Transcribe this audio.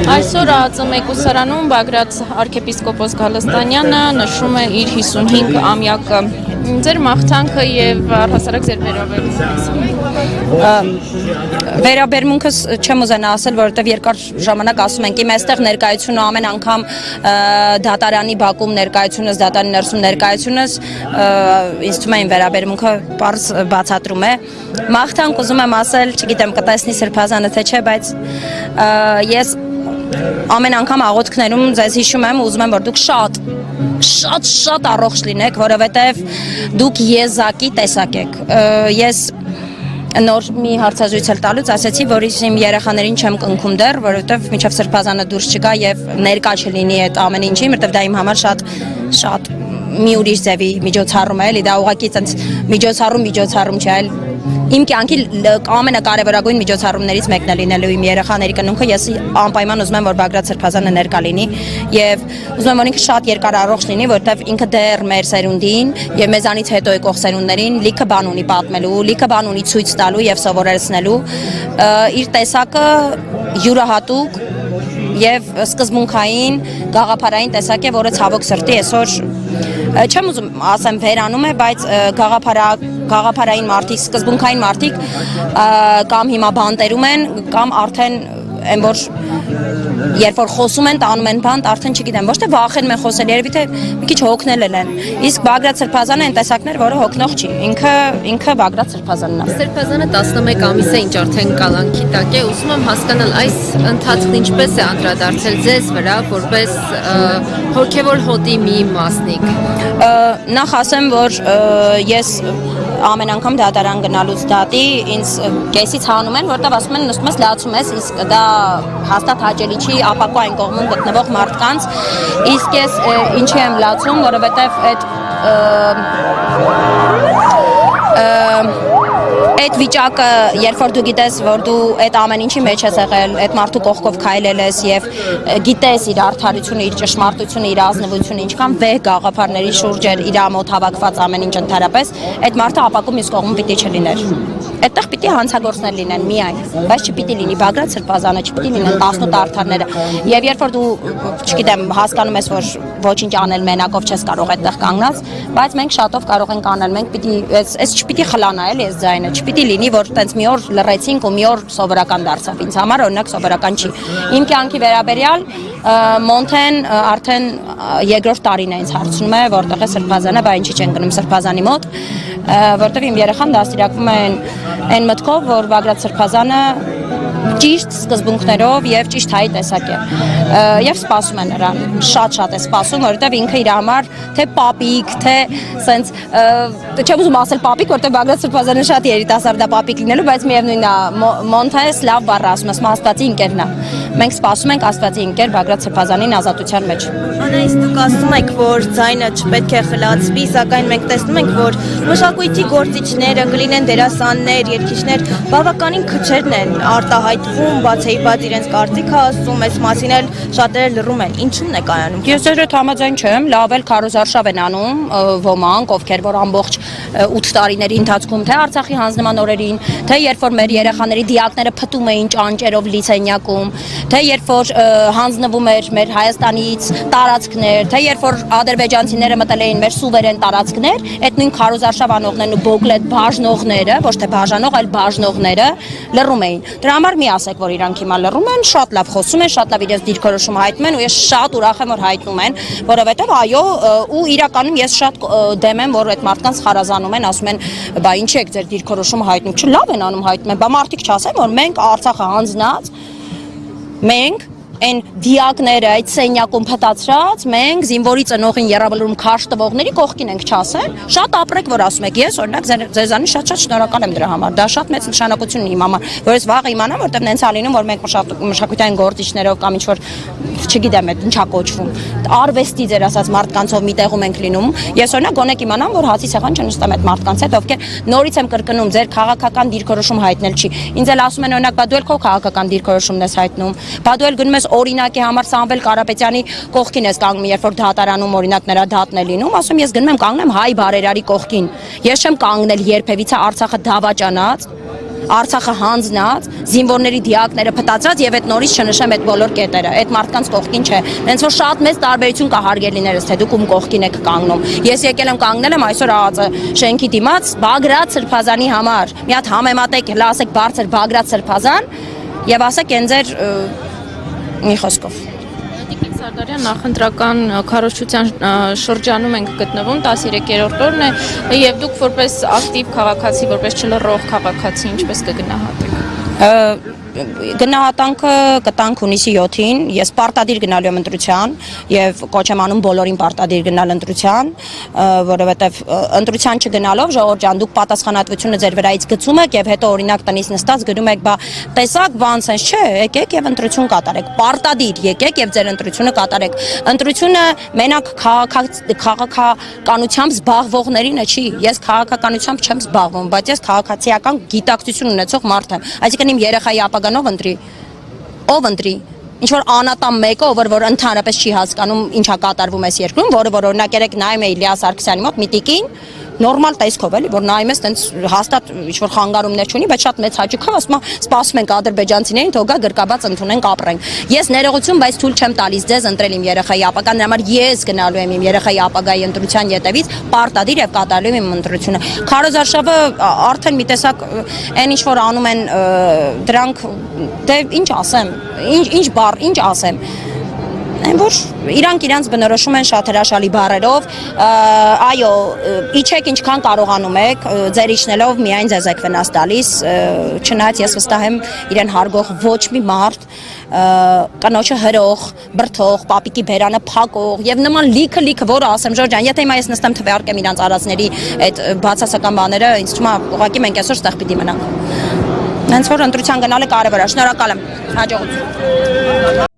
Այսօր ԱԾՄ Բագրատ arczepiskopos Գալստանյանը նշում է իր 55-ամյակը։ Ձեր մաղթանքը եւ առհասարակ ձեր վերաբերմունքս չեմ ուզենա ասել, որովհետեւ երկար ժամանակ ասում ենք իմ այստեղ ներկայությունը ամեն անգամ դատարանի բակում ներկայությունս, դատարանի ներսում ներկայությունս ինձ թվում է իմ վերաբերմունքը բարձ բացատրում է։ Մաղթանք ուզում եմ ասել, չգիտեմ կտեսնի Սրբազանը թե չէ, բայց ես ամեն անգամ աղոթքներում ձեզ հիշում եմ, ուզում եմ որ դուք շատ առողջ լինեք, որովհետև դուք եզակի տեսակ եք։ Ես նոր մի հարցազրույց էլ տալուց ասացի, որ իմ երեխաներին չեմ կնքում դեռ, որովհետև մինչև Սրբազանը դուրս չգա եւ ներկա չլինի այդ ամեն ինչի, որովհետև դա իմ համար շատ մի ուրիշ ձևի միջոցառում է, էլի դա ուղղակի այդպես միջոցառում չէ, այլ իմ կյանքի ամենակարևորագույն միջոցառումներից մեկն է լինելու իմ երեխաների կնունքը, ես անպայման ուզում եմ որ Բագրատ Սրբազանը ներկա լինի եւ ուզում եմ որ ինքը շատ երկար առողջ լինի, որովհետեւ ինքը դեռ մեր սերունդին եւ մեզանից հետո եկող սերունդներին լիքը բան ունի պատմելու, լիքը բան ունի ցույց տալու եւ սովորեցնելու, իր տեսակը յուրահատուկ եւ սկզբունքային գաղափարային տեսակ է, որը ցավոք սրտի այսօր չեմ ուզում ասեմ վերանում է, բայց գաղափարային մարդիկ, սկզբունքային մարդիկ կամ հիմա բանտերում են, կամ արդեն են որ երբ որ խոսում են, տանում են բանտ, արդեն չգիտեմ, ոչ թե վախենում են խոսել, երևի թե մի քիչ հոգնել են։ Իսկ Բագրատ Սրբազանը այն տեսակներ, որը հոգնող չի։ Ինքը Բագրատ Սրբազանն է։ Սրբազանը 11 ամիս է, ինչ արդեն կալանքի տակ է, ուզում եմ հասկանալ այս ընթացքն ինչպես է անդրադարձել ձեզ վրա, որպես հոգևոր հոտի մի մասնիկ։ Նախ ասեմ, որ ես ամեն անգամ դատարան գնալուց դատի ինձ կեսից հանում են, որտեղ ասում են նստում ես լացում ես, իսկ դա հաստատ հաճելի չի ապակու այն կողմում գտնվող մարդկանց, իսկ ես ինչի եմ լացում, որովհետև այդ վիճակը, երբ որ դու գիտես, որ դու այդ ամեն ինչի մեջ ես եղել, այդ մարդու կողքով քայլել ես եւ գիտես իր արդարությունը, իր ճշմարտությունը, իր ազնվությունը, ինչքան վեհ գաղափարների շուրջ էր իր մոտ հավաքված ամեն ինչ ընդհանրապես, այդ մարդը ապակու մյուս կողմում պիտի չլիներ։ Այդտեղ պիտի հանցագործներ լինեն միայն, բայց չպիտի լինի Բագրատ Սրբազանը, չպիտի լինեն 18 արդարները։ Եվ երբ որ դու, չգիտեմ, հասկանում ես, որ ոչինչ անել մենակով չես կարող այդտեղ կանգնած, բայց մենք շատով կարող ենք անել, մենք պիտի այս չպիտի խլանա, էլի այս ձայնը, չպիտի լինի, որ տենց մի օր լռեցինք ու մի օր սովորական դարձավ։ Ինձ համար օրինակ սովորական չի։ Իմ կյանքի վերաբերյալ Մոնթեն արդեն երկրորդ տարին է ինձ հարցնում է, որտեղ է Սրբազանը, բա ինչի չեն գնում Սրբազանի մոտ, որտեղ իմ երեխան դաստիարակվում է այն մտքով, որ Բագրատ Սրբազանը ճիշտ սկզբունքներով եւ ճիշտ հայ տեսակ է եւ սպասում է նրան, շատ է սպասում, որովհետեւ ինքը իր համար թե պապիկ, թե սենց չեմ ուզում ասել պապիկ, որովհետեւ Բագրատ Սրբազանը շատ երիտասարդ է պապիկ լինելու, բայց միևնույնն է Մոնթես լավ բառ ասում, աստվածի ընկերն է։ Մենք սպասում ենք աստվածի ընկեր Բագրատ Սրբազանին ազատության մեջ։ Անայս դուք ասում եք, որ ձայնը չպետք է խլացվի, սակայն մենք տեսնում ենք, որ մշակույթի գործիչները կլինեն դերասաններ, երգիչներ, բավականին քչերն են արտահայտվում, բացեիբաց իրենց կարծիքը ասում, այս մասին էլ շատերը լռում են։ Ինչու՞մն է կայանում։ Ես այդ համաձայն չեմ, լավ էլ քարոզարշավ են անում ոմանք, ովքեր որ ամբողջ 8 տարիների ընթացքում թե Արցախի հանձնման օրերին, թե երբ որ մեր երեխաների դիակները փտում էին ճանճերով լիցենյակում, թե երբ որ հանձնվում էր մեր Հայաստանից տարածքներ, թե երբ որ ադրբեջանցիները մտել էին մեր սուվերեն տարածքներ, այդ նույն քարոզարշավ անողներն ու բոկլետ բաժնողները, ոչ թե բաժանող, այլ բաժնողները լռում էին։ Դրա համար մի ասեք, որ իրանք հիմա լռում են, շատ լավ խոսում են, շատ լավ իրենց դիրքորոշումը հայտնում են ու ես շատ ուրախ եմ, որ հայտնում են, որովհետև այո, ու իրականում ես շատ դեմ եմ, որ այդ մարդկանց խարազանում են, ասում են, բա ինչի եք ձեր դիրքորոշումը հայտնում, չլավ են անում հայտնում են, բա մարդիկ չասեն, որ մենք Արցախը հանձնած մենք այն դիակները, այդ սենյակում փտացրած, մենք զինվորի ծնողին երաբլուրում քարշ տվողների կողքին ենք չասեն, շատ ապրեք, որ ասում եք, ես օրինակ ձեզանից շատ շնորհակալ եմ դրա համար, դա շատ մեծ նշանակություն ունի իմ համար, որ ես վաղ իմանամ, որտեղ նենց ա լինում, որ մենք մշակութային գործիչներով կամ ինչ-որ, չգիտեմ, այդ ինչա կոչվում, արվեստի ձեր ասած մարդկանցով մի տեղում ենք լինում, ես օրինակ գոնե կիմանամ, որ հացի սեղան չնստեմ այդ մարդկանց հետ, ովքեր նորից եմ կրկնում, ձեր քաղաքական դիրքորոշում հայտնել չի, ինձ էլ ասում են օրինակ, բա դու էլ քո քաղաքական դիրքորոշումն ես հայտնում, բա դու էլ գնում ես օրինակի համար Սամվել Կարապետյանի կողքին ես կանգնում, երբ որ դատարանում օրինակ նրա դատն է լինում, ասում ես գնում եմ կանգնեմ հայ բարերարի կողքին։ Ես չեմ կանգնել երբևիցե Արցախը դավաճանած Արցախը հանձնած, զինվորների դիակները փտացած եւ այդ նորից չնշեմ այդ բոլոր կետերը։ Այդ մարդկանց կողքին չէ։ Հենց որ շատ մեծ տարբերություն կա հարգելիներս, թե դուք ում կողքին եք կանգնում։ Ես եկել եմ կանգնել եմ այսօր ԱԱԾ շենքի դիմաց Բագրատ Սրբազանի համար։ Մի հատ համեմատեք, հլա ասեք բարձր Բագրատ Սրբազան եւ ասեք այն ձեր մի խոսքով։ Տիկին Սարդարյան, նախընտրական քարոզչության շրջանում ենք գտնվում, 13-րդ օրն է, եւ դուք որպես ակտիվ քաղաքացի, որպես չլռող քաղաքացի, ինչպես կգնահատեք։ Գնահատանքը կտանք հունիսի 7-ին, ես պարտադիր գնալու եմ ընտրության եւ կոչ եմ անում բոլորին պարտադիր գնալ ընտրության, որովհետեւ ընտրության չգնալով ժողովուրդ ջան դուք պատասխանատվությունը ձեր վրայից գցում եք եւ հետո օրինակ տնից նստած գրում եք, բա տեսակ բան sense չէ, եկեք եւ ընտրություն կատարեք, պարտադիր եկեք եւ ձեր ընտրությունը կատարեք։ Ընտրությունը մենակ քաղաքականությամբ զբաղվողներին չի, ես քաղաքականությամբ չեմ զբաղվում, բայց ես քաղաքացիական գիտակցություն ունեցող մարդ եմ, այսինքն իմ երեխայի ապագանով ընտրի, ով ընտրի, ինչ որ անատամ մեկը, որ ընդհանրապես չի հասկանում ինչա կատարվում այս երկրում, որը որ օրինակ երեք նայում է Իլիաս Սարգսյանի մոտ մի տիկին, նորմալ տեսքով էլի, որ նայում ես տենց հաստատ ինչ որ խանգարումներ չունի, բայց շատ մեծ հաճույքով ասում է, սպասում ենք ադրբեջանցիներին, թող գա գրկաբաց ընդունենք ապրենք։ Ես ներողություն, բայց թույլ չեմ տալիս ձեզ ընտրել իմ երեխայի ապագան, դրա համար ես գնալու եմ իմ երեխայի ապագայի ընտրության ետևից, պարտադիր եւ կատարելու եմ ընտրությունը։ Քարոզարշավը արդեն մի տեսակ այն ինչ որ անում են դրանք դե ինչ ասեմ, ինչ ասեմ Այն որ իրանք իրանց բնորոշում են շատ հրաշալի բառերով, այո, իջեք ինչքան կարողանում եք, ձեր իջնելով միայն ձեզ եք վնաս տալիս, չնայած ես վստահ եմ իրեն հարգող ոչ մի մարդ, կնոջը հրող, բրդող, պապիկի բերանը փակող եւ նման լիքը որ ասեմ Ժորժ ջան, եթե հիմա ես նստեմ թվարկեմ իրանց արածների այդ բացասական բաները, ինձ թվում է ուղղակի մենք այսօր ստեղ պիտի մնանք։ Հենց որ ընտրության գնալը կարևոր է, շնորհակալ եմ, հաջողություն։